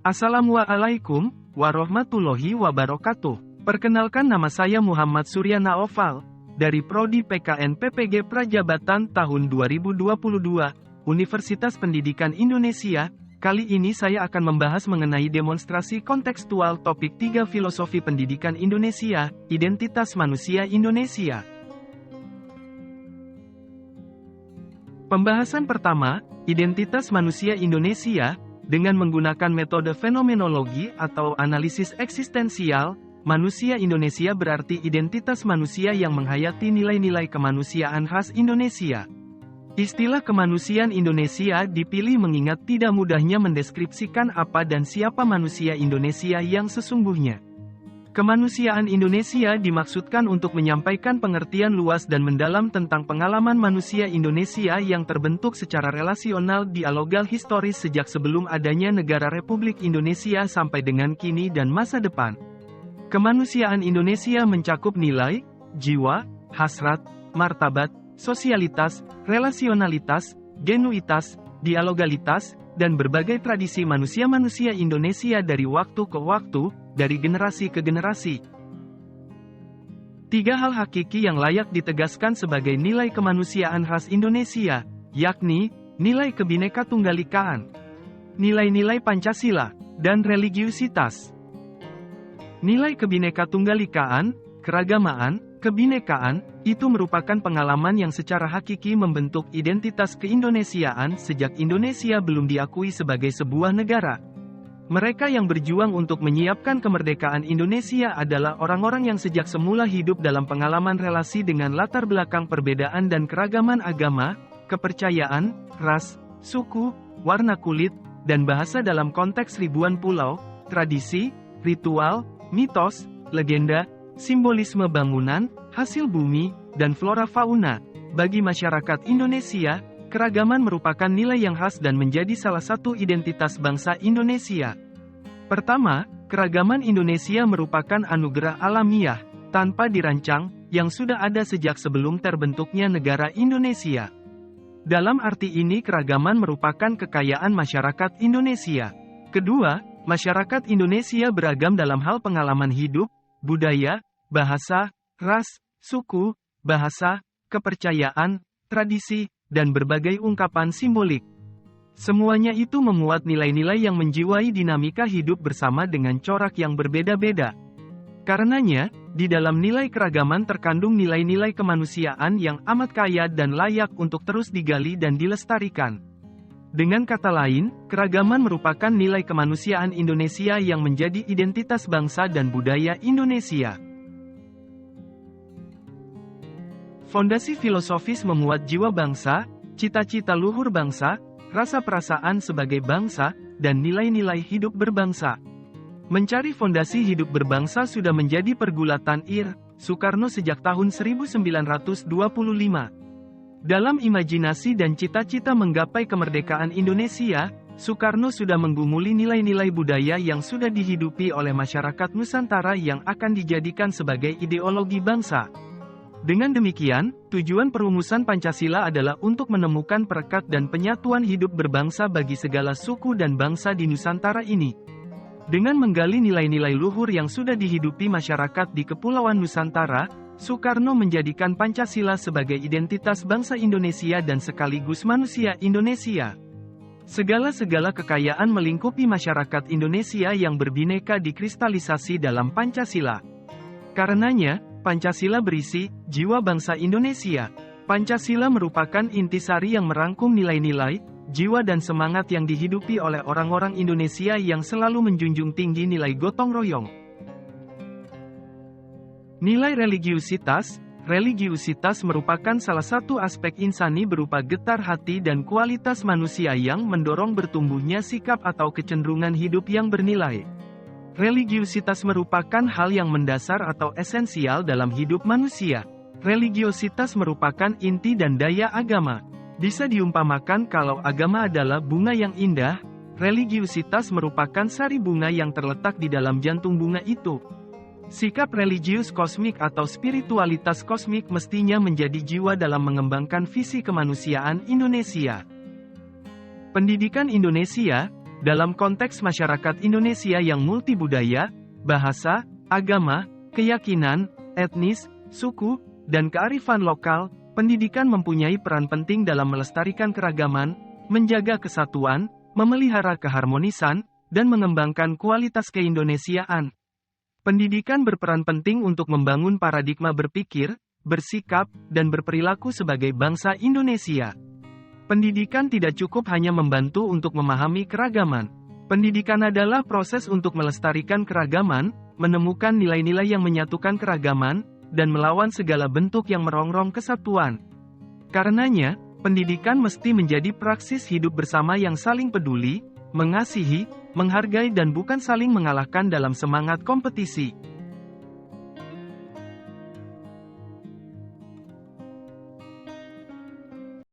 Assalamualaikum warahmatullahi wabarakatuh. Perkenalkan, nama saya Muhammad Suryana Oval, dari Prodi PKN PPG Prajabatan tahun 2022, Universitas Pendidikan Indonesia. Kali ini saya akan membahas mengenai demonstrasi kontekstual topik 3 Filosofi Pendidikan Indonesia, Identitas Manusia Indonesia. Pembahasan pertama, Identitas Manusia Indonesia. Dengan menggunakan metode fenomenologi atau analisis eksistensial, manusia Indonesia berarti identitas manusia yang menghayati nilai-nilai kemanusiaan khas Indonesia. Istilah kemanusiaan Indonesia dipilih mengingat tidak mudahnya mendeskripsikan apa dan siapa manusia Indonesia yang sesungguhnya. Kemanusiaan Indonesia dimaksudkan untuk menyampaikan pengertian luas dan mendalam tentang pengalaman manusia Indonesia yang terbentuk secara relasional dialogal historis sejak sebelum adanya Negara Republik Indonesia sampai dengan kini dan masa depan. Kemanusiaan Indonesia mencakup nilai, jiwa, hasrat, martabat, sosialitas, relasionalitas, genuitas, dialogalitas, dan berbagai tradisi manusia-manusia Indonesia dari waktu ke waktu, dari generasi ke generasi. 3 hal hakiki yang layak ditegaskan sebagai nilai kemanusiaan khas Indonesia, yakni, nilai Kebhinneka-Tunggal-Ikaan, nilai-nilai Pancasila, dan religiusitas. Nilai Kebhinneka-Tunggal-Ikaan, keragamaan, kebinekaan, itu merupakan pengalaman yang secara hakiki membentuk identitas keindonesiaan sejak Indonesia belum diakui sebagai sebuah negara. Mereka yang berjuang untuk menyiapkan kemerdekaan Indonesia adalah orang-orang yang sejak semula hidup dalam pengalaman relasi dengan latar belakang perbedaan dan keragaman agama, kepercayaan, ras, suku, warna kulit, dan bahasa dalam konteks ribuan pulau, tradisi, ritual, mitos, legenda, simbolisme bangunan, hasil bumi, dan flora fauna. Bagi masyarakat Indonesia, keragaman merupakan nilai yang khas dan menjadi salah satu identitas bangsa Indonesia. Pertama, keragaman Indonesia merupakan anugerah alamiah, tanpa dirancang, yang sudah ada sejak sebelum terbentuknya negara Indonesia. Dalam arti ini keragaman merupakan kekayaan masyarakat Indonesia. Kedua, masyarakat Indonesia beragam dalam hal pengalaman hidup, budaya, bahasa, ras, suku, bahasa, kepercayaan, tradisi, dan berbagai ungkapan simbolik. Semuanya itu memuat nilai-nilai yang menjiwai dinamika hidup bersama dengan corak yang berbeda-beda. Karenanya, di dalam nilai keragaman terkandung nilai-nilai kemanusiaan yang amat kaya dan layak untuk terus digali dan dilestarikan. Dengan kata lain, keragaman merupakan nilai kemanusiaan Indonesia yang menjadi identitas bangsa dan budaya Indonesia. Fondasi filosofis memuat jiwa bangsa, cita-cita luhur bangsa, rasa perasaan sebagai bangsa, dan nilai-nilai hidup berbangsa. Mencari fondasi hidup berbangsa sudah menjadi pergulatan Soekarno sejak tahun 1925. Dalam imajinasi dan cita-cita menggapai kemerdekaan Indonesia, Soekarno sudah menggumuli nilai-nilai budaya yang sudah dihidupi oleh masyarakat Nusantara yang akan dijadikan sebagai ideologi bangsa. Dengan demikian, tujuan perumusan Pancasila adalah untuk menemukan perekat dan penyatuan hidup berbangsa bagi segala suku dan bangsa di Nusantara ini. Dengan menggali nilai-nilai luhur yang sudah dihidupi masyarakat di Kepulauan Nusantara, Soekarno menjadikan Pancasila sebagai identitas bangsa Indonesia dan sekaligus manusia Indonesia. Segala-segala kekayaan melingkupi masyarakat Indonesia yang berbineka dikristalisasi dalam Pancasila. Karenanya, Pancasila berisi jiwa bangsa Indonesia. Pancasila merupakan intisari yang merangkum nilai-nilai, jiwa dan semangat yang dihidupi oleh orang-orang Indonesia yang selalu menjunjung tinggi nilai gotong royong. Nilai religiusitas. Religiusitas merupakan salah satu aspek insani berupa getar hati dan kualitas manusia yang mendorong bertumbuhnya sikap atau kecenderungan hidup yang bernilai. Religiusitas merupakan hal yang mendasar atau esensial dalam hidup manusia. Religiositas merupakan inti dan daya agama. Bisa diumpamakan kalau agama adalah bunga yang indah, religiusitas merupakan sari bunga yang terletak di dalam jantung bunga itu. Sikap religius kosmik atau spiritualitas kosmik mestinya menjadi jiwa dalam mengembangkan visi kemanusiaan Indonesia. Pendidikan Indonesia, Dalam konteks masyarakat Indonesia yang multibudaya, bahasa, agama, keyakinan, etnis, suku, dan kearifan lokal, pendidikan mempunyai peran penting dalam melestarikan keragaman, menjaga kesatuan, memelihara keharmonisan, dan mengembangkan kualitas keindonesiaan. Pendidikan berperan penting untuk membangun paradigma berpikir, bersikap, dan berperilaku sebagai bangsa Indonesia. Pendidikan tidak cukup hanya membantu untuk memahami keragaman. Pendidikan adalah proses untuk melestarikan keragaman, menemukan nilai-nilai yang menyatukan keragaman, dan melawan segala bentuk yang merongrong kesatuan. Karenanya, pendidikan mesti menjadi praksis hidup bersama yang saling peduli, mengasihi, menghargai dan bukan saling mengalahkan dalam semangat kompetisi.